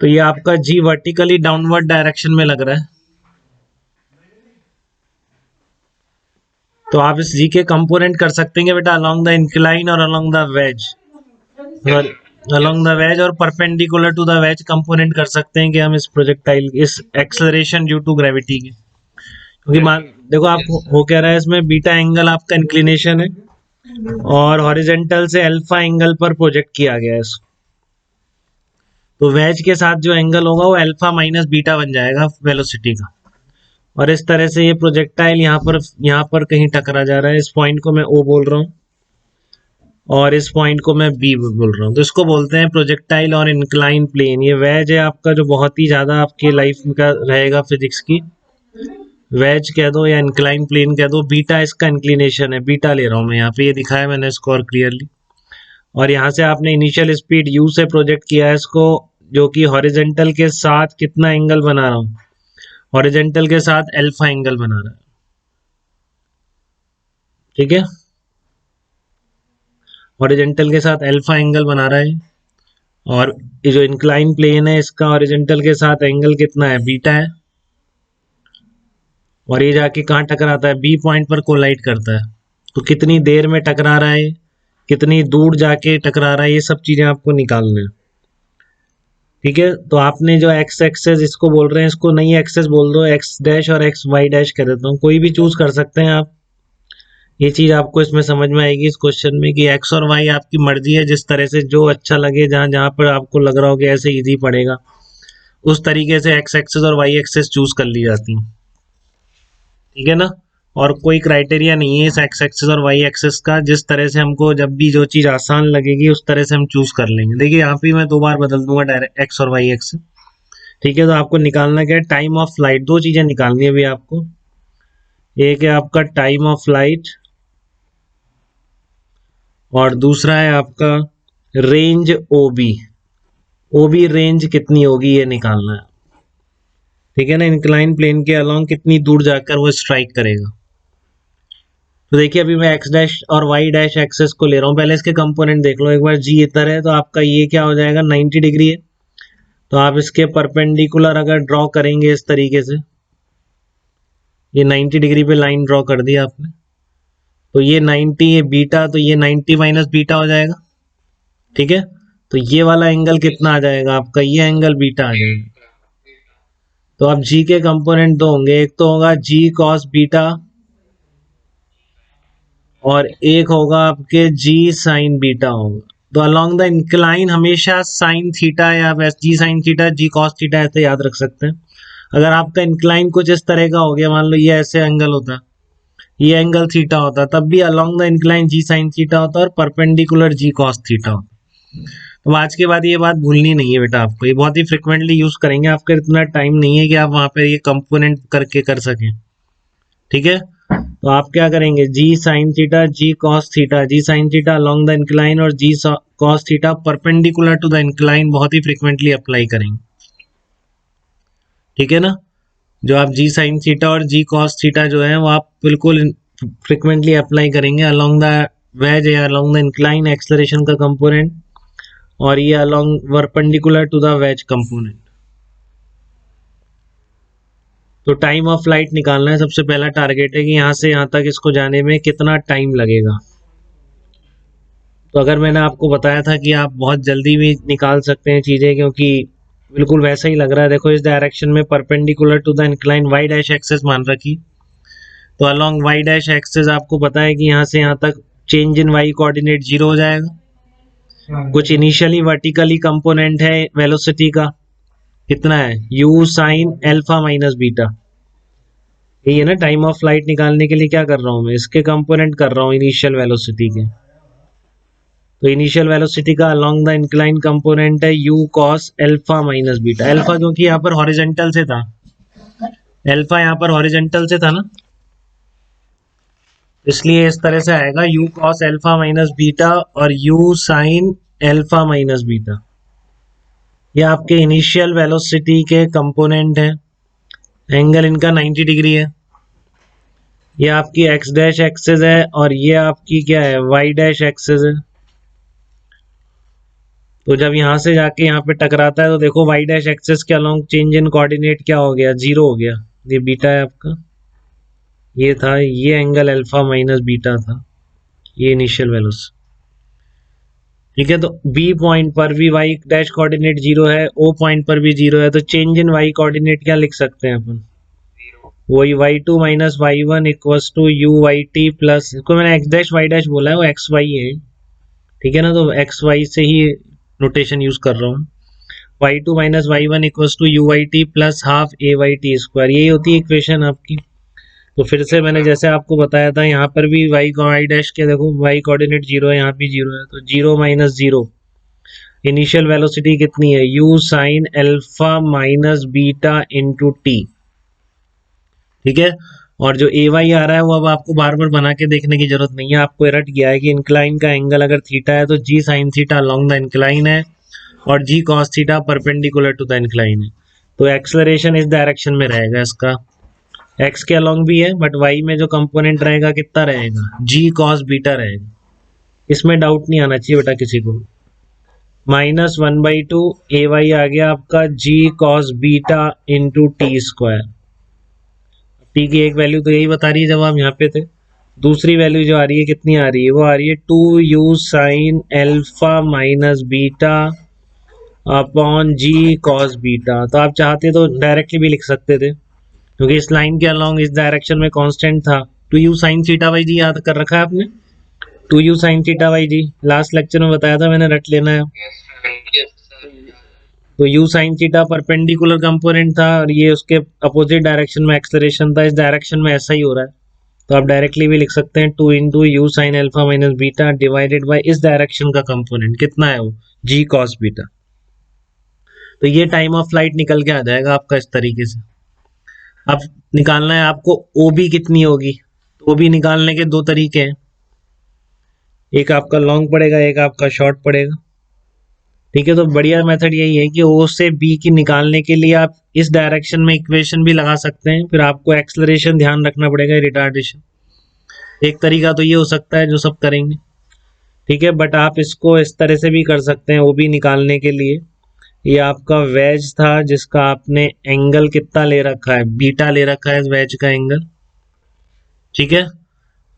तो ये आपका जी वर्टिकली डाउनवर्ड डायरेक्शन में लग रहा है। तो आप इस जी के कंपोनेंट कर सकते हैं बेटा अलोंग द इंक्लाइन और अलोंग द वेज, और अलोंग द वेज और perpendicular to the wedge component कर सकते हैं कि हम इस प्रोजेक्टाइल इस एक्सेलरेशन ड्यू टू ग्रेविटी की, क्योंकि मान देखो आपको हो कह रहा है इसमें बीटा एंगल आपका इंक्लिनेशन है और हॉरिजेंटल से अल्फा एंगल पर प्रोजेक्ट किया गया है इसको, तो वेज के साथ जो एंगल होगा वो अल्फा माइनस बीटा बन जाएगा वेलोसिटी का। और इस तरह से ये प्रोजेक्टाइल यहाँ पर कहीं टकरा जा रहा है। इस पॉइंट को मैं ओ बोल रहा हूँ और इस पॉइंट को मैं बी बोल रहा हूँ, तो इसको बोलते हैं प्रोजेक्टाइल और इंक्लाइन प्लेन। ये वेज है आपका जो बहुत ही ज्यादा आपकी लाइफ का रहेगा फिजिक्स की, वेज कह दो या इंक्लाइन प्लेन कह दो। बीटा इसका इंक्लिनेशन है, बीटा ले रहा हूँ मैं यहाँ पे, ये दिखाया मैंने इसको और क्लियरली। और यहाँ से आपने इनिशियल स्पीड यू से प्रोजेक्ट किया है इसको, जो कि हॉरिजेंटल के साथ कितना एंगल बना रहा हूँ, हॉरिजेंटल के साथ अल्फा एंगल बना रहा है, ठीक है, हॉरिजेंटल के साथ अल्फा एंगल बना रहा है। और ये जो इंक्लाइन प्लेन है इसका हॉरिजेंटल के साथ एंगल कितना है, बीटा है। और ये जाके कहाँ टकराता है, बी पॉइंट पर कोलाइड करता है। तो कितनी देर में टकरा रहा है, कितनी दूर जाके टकरा रहा है, ये सब चीजें आपको निकालना है, ठीक है। तो आपने जो एक्स एक्सेस इसको बोल रहे हैं, इसको नहीं एक्सेस बोल दो, एक्स डैश और एक्स वाई डैश कह देता हूँ, कोई भी चूज कर सकते हैं आप। ये चीज आपको इसमें समझ में आएगी इस क्वेश्चन में कि एक्स और वाई आपकी मर्जी है, जिस तरह से जो अच्छा लगे, जहां जहां पर आपको लग रहा हो कि ऐसे इजी पड़ेगा, उस तरीके से एक्स एक्सेस और वाई एक्सेस चूज कर ली जाती है, ठीक है ना। और कोई क्राइटेरिया नहीं है इस एक्स एक्सेस और वाई एक्सेस का, जिस तरह से हमको जब भी जो चीज आसान लगेगी उस तरह से हम चूज कर लेंगे। देखिए यहाँ पे मैं 2 बार बदल दूंगा डायरेक्ट एक्स और वाई एक्सेस, ठीक है। तो आपको निकालना क्या है, टाइम ऑफ फ्लाइट। दो चीजें निकालनी है अभी आपको, एक है आपका टाइम ऑफ फ्लाइट और दूसरा है आपका रेंज ओबी। ओबी रेंज कितनी होगी ये निकालना है, ठीक है ना। इंक्लाइन प्लेन के अलोंग कितनी दूर जाकर वो स्ट्राइक करेगा। तो देखिए अभी मैं एक्स डैश और वाई डैश एक्सेस को ले रहा हूँ, पहले इसके कंपोनेंट देख लो एक बार। जी इधर है तो आपका ये क्या हो जाएगा, 90 डिग्री है। तो आप इसके परपेंडिकुलर अगर ड्रॉ करेंगे इस तरीके से, ये 90 डिग्री पे लाइन ड्रॉ कर दी आपने, तो ये 90 ये बीटा, तो ये 90 माइनस बीटा हो जाएगा, ठीक है। तो ये वाला एंगल कितना आ जाएगा आपका, ये एंगल बीटा आ जाएगा। तो अब जी के कंपोनेंट दो होंगे, एक तो होगा जी कॉस बीटा और एक होगा आपके जी साइन बीटा होगा। तो अलोंग द इंक्लाइन हमेशा साइन थीटा या जी sine theta g cos theta ऐसे याद रख सकते हैं। अगर आपका इंक्लाइन कुछ इस तरह का हो गया, मान लो ये ऐसे एंगल होता, ये एंगल थीटा होता, तब भी along the incline G sine theta होता और परपेंडिकुलर जी कॉस थीटा होता। तो आज के बाद ये बात भूलनी नहीं है बेटा आपको, ये बहुत ही फ्रिक्वेंटली यूज करेंगे, आपका इतना टाइम नहीं है कि आप वहां पर ये कंपोनेंट करके कर सकें, ठीक है। तो आप क्या करेंगे, g sine theta g cos theta, g sine theta along the incline और g cos theta perpendicular to the incline बहुत ही फ्रिक्वेंटली अप्लाई करेंगे, ठीक है ना। जो आप जी साइन थीटा और जी कॉस थीटा जो है वो आप बिल्कुल फ्रिक्वेंटली अप्लाई करेंगे अलोंग द वेज या अलोंग द इंक्लाइन एक्सेलरेशन का कंपोनेंट, और ये along perpendicular to the wedge component. तो टाइम ऑफ फ्लाइट निकालना है, सबसे पहला टारगेट है कि यहाँ से यहाँ तक इसको जाने में कितना टाइम लगेगा। तो अगर मैंने आपको बताया था कि आप बहुत जल्दी भी निकाल सकते हैं चीजें, क्योंकि बिल्कुल वैसा ही लग रहा है। देखो इस डायरेक्शन में perpendicular to the incline Y dash axis मान रखी, तो अलोंग वाई डैश एक्सेस आपको पता है कि यहाँ से यहाँ तक चेंज इन वाई कोऑर्डिनेट 0 हो जाएगा। कुछ इनिशियली वर्टिकली कंपोनेंट है वेलोसिटी का, कितना है, you sine alpha minus beta. यही है ना टाइम ऑफ फ्लाइट निकालने के लिए क्या कर रहा हूँ मैं, इसके कंपोनेंट कर रहा हूँ इनिशियल वेलोसिटी के। तो इनिशियल वेलोसिटी का अलोंग द इंक्लाइन कंपोनेंट है you cos alpha minus beta. Alpha क्योंकि यहाँ पर हॉरिजेंटल से था, अल्फा यहाँ पर हॉरिजेंटल से था ना, इसलिए इस तरह से आएगा u cos alpha minus beta और u sine alpha minus beta. ये आपके इनिशियल वेलोसिटी के कंपोनेंट है, एंगल इनका 90 डिग्री है। ये आपकी एक्स डैश एक्सेस है और ये आपकी क्या है, वाई डैश एक्सेस है। तो जब यहाँ से जाके यहाँ पे टकराता है तो देखो वाई डैश एक्सेस के अलोंग चेंज इन कोऑर्डिनेट क्या हो गया, 0 हो गया। ये बीटा है आपका, ये था, ये एंगल अल्फा माइनस बीटा था, ये इनिशियल वेलोसिटी। ठीक है, तो बी पॉइंट पर भी वाई डैश कोऑर्डिनेट 0 है, ओ पॉइंट पर भी 0 है, तो चेंज इन वाई कोऑर्डिनेट क्या लिख सकते हैं अपन, वही y2 minus y1 equals to U Y T plus, इसको मैंने x डैश y डैश बोला है, वो एक्स वाई है। ठीक है ना, तो एक्स वाई से ही नोटेशन यूज कर रहा हूँ। y2 minus y1 equals to U Y T plus half A Y T square, यही होती है इक्वेशन आपकी। तो फिर से मैंने जैसे आपको बताया था, यहाँ पर भी वाई डैश के देखो वाई कोऑर्डिनेट 0 है, यहाँ भी 0 है, तो 0 माइनस 0, इनिशियल वेलोसिटी कितनी है, u sign alpha minus beta into T. ठीक है, और जो ए वाई आ रहा है वो अब आपको बार बार बना के देखने की जरूरत नहीं है, आपको रट गया है कि इंक्लाइन का एंगल अगर थीटा है तो g sine theta along the incline है, और g cos theta perpendicular to the incline है। तो एक्सेलरेशन इस डायरेक्शन में रहेगा, इसका एक्स के अलोंग भी है, बट वाई में जो कंपोनेंट रहेगा कितना रहेगा, जी कॉस बीटा रहेगा। इसमें डाउट नहीं आना चाहिए बेटा किसी को। -1/2 ए वाई आ गया आपका g cos beta into t square. T की एक वैल्यू तो यही बता रही है जब हम यहाँ पे थे। दूसरी वैल्यू जो आ रही है कितनी आ रही है, वो आ रही है 2u sine alpha minus beta upon जी कॉस बीटा। तो आप चाहते तो डायरेक्टली भी लिख सकते थे, क्योंकि इस लाइन के अलोंग इस डायरेक्शन में कांस्टेंट था। 2u साइन थीटा बाई जी याद कर रखा है आपने, 2u sine theta by G last lecture में बताया था मैंने, रट लेना है। तो u sine theta perpendicular component था, और ये उसके अपोजिट डायरेक्शन में एक्सेलरेशन था, इस डायरेक्शन में ऐसा ही हो रहा है। तो आप डायरेक्टली भी लिख सकते हैं 2 into you sine alpha minus beta divided by इस डायरेक्शन का कंपोनेंट कितना है, वो जी कॉस बीटा। तो ये टाइम ऑफ फ्लाइट निकल के आ जाएगा आपका इस तरीके से। अब निकालना है आपको ओ बी कितनी होगी, तो ओ बी निकालने के दो तरीके हैं, एक आपका लॉन्ग पड़ेगा, एक आपका शॉर्ट पड़ेगा। ठीक है, तो बढ़िया मेथड यही है कि ओ से बी की निकालने के लिए आप इस डायरेक्शन में इक्वेशन भी लगा सकते हैं, फिर आपको एक्सेलरेशन ध्यान रखना पड़ेगा, रिटार्डेशन। एक तरीका तो ये हो सकता है जो सब करेंगे। ठीक है, बट आप इसको इस तरह से भी कर सकते हैं, वो भी निकालने के लिए। ये आपका वेज था जिसका आपने एंगल कितना ले रखा है, बीटा ले रखा है इस वेज का एंगल। ठीक है,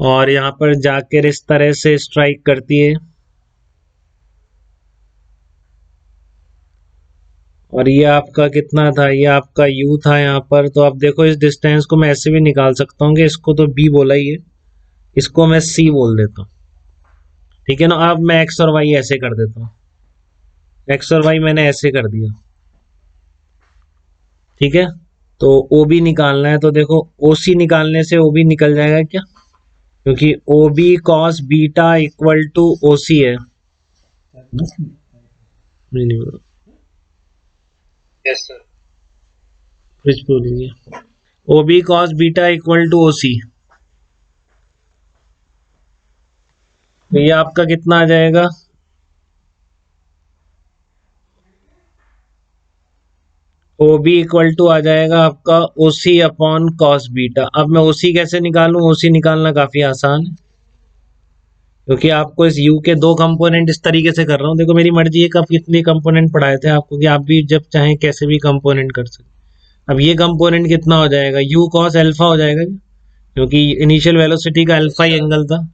और यहाँ पर जाकर इस तरह से स्ट्राइक करती है, और ये आपका कितना था, ये आपका u था यहाँ पर। तो अब देखो इस डिस्टेंस को मैं ऐसे भी निकाल सकता हूँ कि इसको तो b बोला ही है, इसको मैं c बोल देता हूँ। ठीक है ना, अब मैं x और y ऐसे कर देता हूँ, x और y मैंने ऐसे कर दिया। ठीक है, तो OB निकालना है, तो देखो OC निकालने से OB निकल जाएगा क्या, क्योंकि OB cos beta equal to OC है। नहीं यस सर, कुछ बोलेंगे, OB cos beta equal to OC। तो ये आपका कितना आ जाएगा, OB इक्वल टू आ जाएगा आपका OC अपॉन कॉस बीटा। अब मैं OC कैसे निकालूं, OC निकालना काफी आसान है, क्योंकि आपको इस U के दो कंपोनेंट इस तरीके से कर रहा हूँ। देखो मेरी मर्जी है कब कितने कंपोनेंट पढ़ाए थे आपको, कि आप भी जब चाहें कैसे भी कंपोनेंट कर सकते। अब ये कंपोनेंट कितना हो जाएगा, U cos अल्फा हो जाएगा, क्योंकि इनिशियल वेलोसिटी का अल्फा ही एंगल था।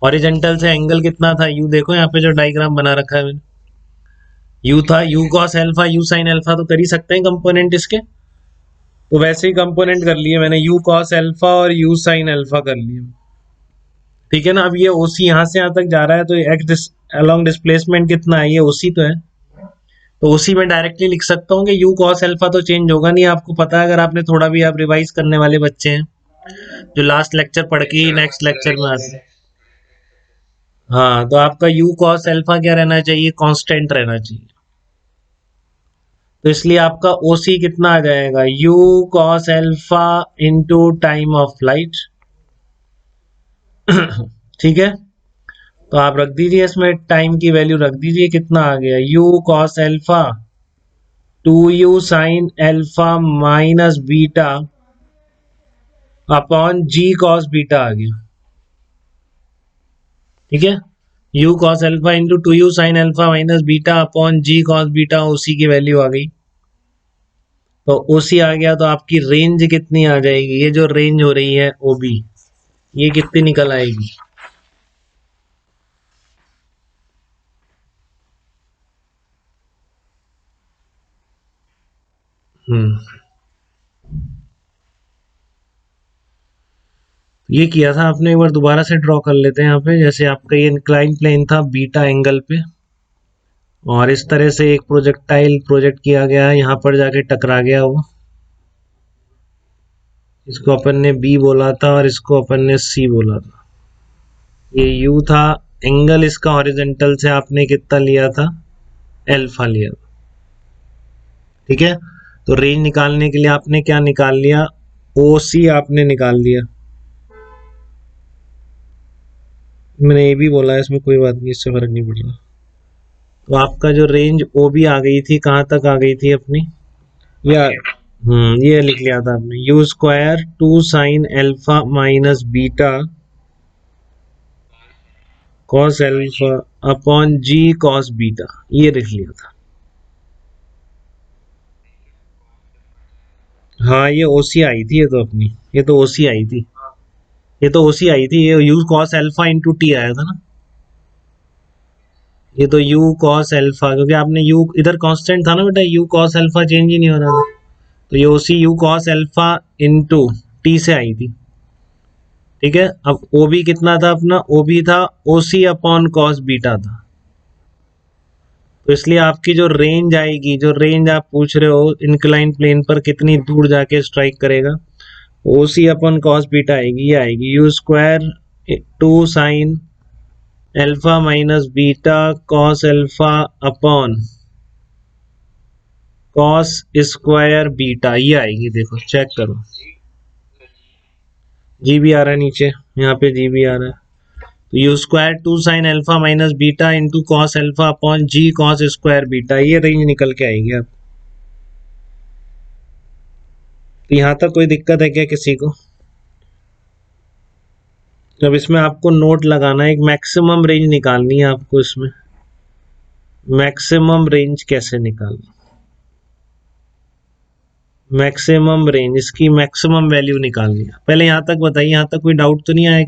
हॉरिजॉन्टल से एंगल कितना था, U देखो यहाँ पे जो डायग्राम बना रखा है मैंने, U था, U cos alpha U sin alpha, तो कर ही सकते हैं कंपोनेंट इसके। तो वैसे ही कंपोनेंट कर लिए मैंने, U cos अल्फा और U sin अल्फा कर लिए। ठीक है ना, अब ये OC यहाँ से यहाँ तक जा रहा है, तो एक्स अलोंग डिस्प्लेसमेंट कितना है, ये OC तो है। तो OC में डायरेक्टली लिख सकता हूँ कि U cos अल्फा तो चेंज होगा नहीं, आपको पता है, अगर आपने थोड़ा भी, आप रिवाइज करने वाले बच्चे हैं जो लास्ट लेक्चर पढ़ के ही नेक्स्ट लेक्चर में आते हैं। हाँ, तो आपका U cos अल्फा क्या रहना चाहिए, कांस्टेंट रहना चाहिए। तो इसलिए आपका OC कितना आ जाएगा, U cos alpha into time of flight. ठीक है, तो आप रख दीजिए इसमें टाइम की वैल्यू रख दीजिए, कितना आ गया, U cos alpha 2u sine alpha minus beta upon G cos beta आ गया। ठीक है, u cos alpha into 2u sin alpha minus beta upon g cos beta OC की वैल्यू आ गई। तो ओसी आ गया तो आपकी रेंज कितनी आ जाएगी, ये जो रेंज हो रही है ओबी, ये कितनी निकल आएगी? ये किया था आपने, एक बार दोबारा से ड्रॉ कर लेते हैं यहाँ पे। जैसे आपका ये इंक्लाइन प्लेन था बीटा एंगल पे, और इस तरह से एक प्रोजेक्टाइल प्रोजेक्ट किया गया है, यहाँ पर जाके टकरा गया वो। इसको अपन ने बी बोला था और इसको अपन ने सी बोला था। ये यू था, एंगल इसका हॉरिजॉन्टल से आपने कितना लिया था, अल्फा लिया था। ठीक है, तो रेंज निकालने के लिए आपने क्या निकाल लिया, ओ सी आपने निकाल दिया। मैंने ये भी बोला है, इसमें कोई बात नहीं, इससे फर्क नहीं पड़ेगा। तो आपका जो रेंज ओ बी आ गई थी, कहाँ तक आ गई थी अपनी, या ये लिख लिया था आपने, U square 2 sine alpha minus beta cos alpha upon जी कॉस बीटा, ये लिख लिया था। हाँ ये ओसी आई थी, ये तो अपनी, ये तो ओसी आई थी, ये तो ओसी आई थी, ये you cos alpha into T आया था ना। ये तो यू कॉस अल्फा, क्योंकि आपने यू इधर कांस्टेंट था ना बेटा, यू कॉस अल्फा चेंज ही नहीं हो रहा था, तो ये OC u cos alpha into t से आई थी। ठीक है, अब ओ बी कितना था अपना, ओ बी था ओसी अपॉन कॉस बीटा था। तो इसलिए आपकी जो रेंज आएगी, जो रेंज आप पूछ रहे हो इंक्लाइन प्लेन पर कितनी दूर जाके स्ट्राइक करेगा, ओ सी अपॉन कॉस बीटा आएगी, ये आएगी you square 2 sine alpha minus beta cos alpha upon cos square beta, ये आएगी। देखो चेक करो, जी भी आ रहा है नीचे, यहाँ पे जी भी आ रहा है। तो U square 2 sine alpha minus beta into cos alpha upon जी कॉस स्क्वायर बीटा, ये रेंज निकल के आएगी आप। तो यहाँ तक कोई दिक्कत है क्या किसी को? अब इसमें आपको नोट लगाना है, एक मैक्सिमम रेंज निकालनी है आपको इसमें। मैक्सिमम रेंज कैसे निकालनी, मैक्सिमम रेंज, इसकी मैक्सिमम वैल्यू निकालनी है। पहले यहाँ तक बताइए, यहाँ तक कोई डाउट तो नहीं आया?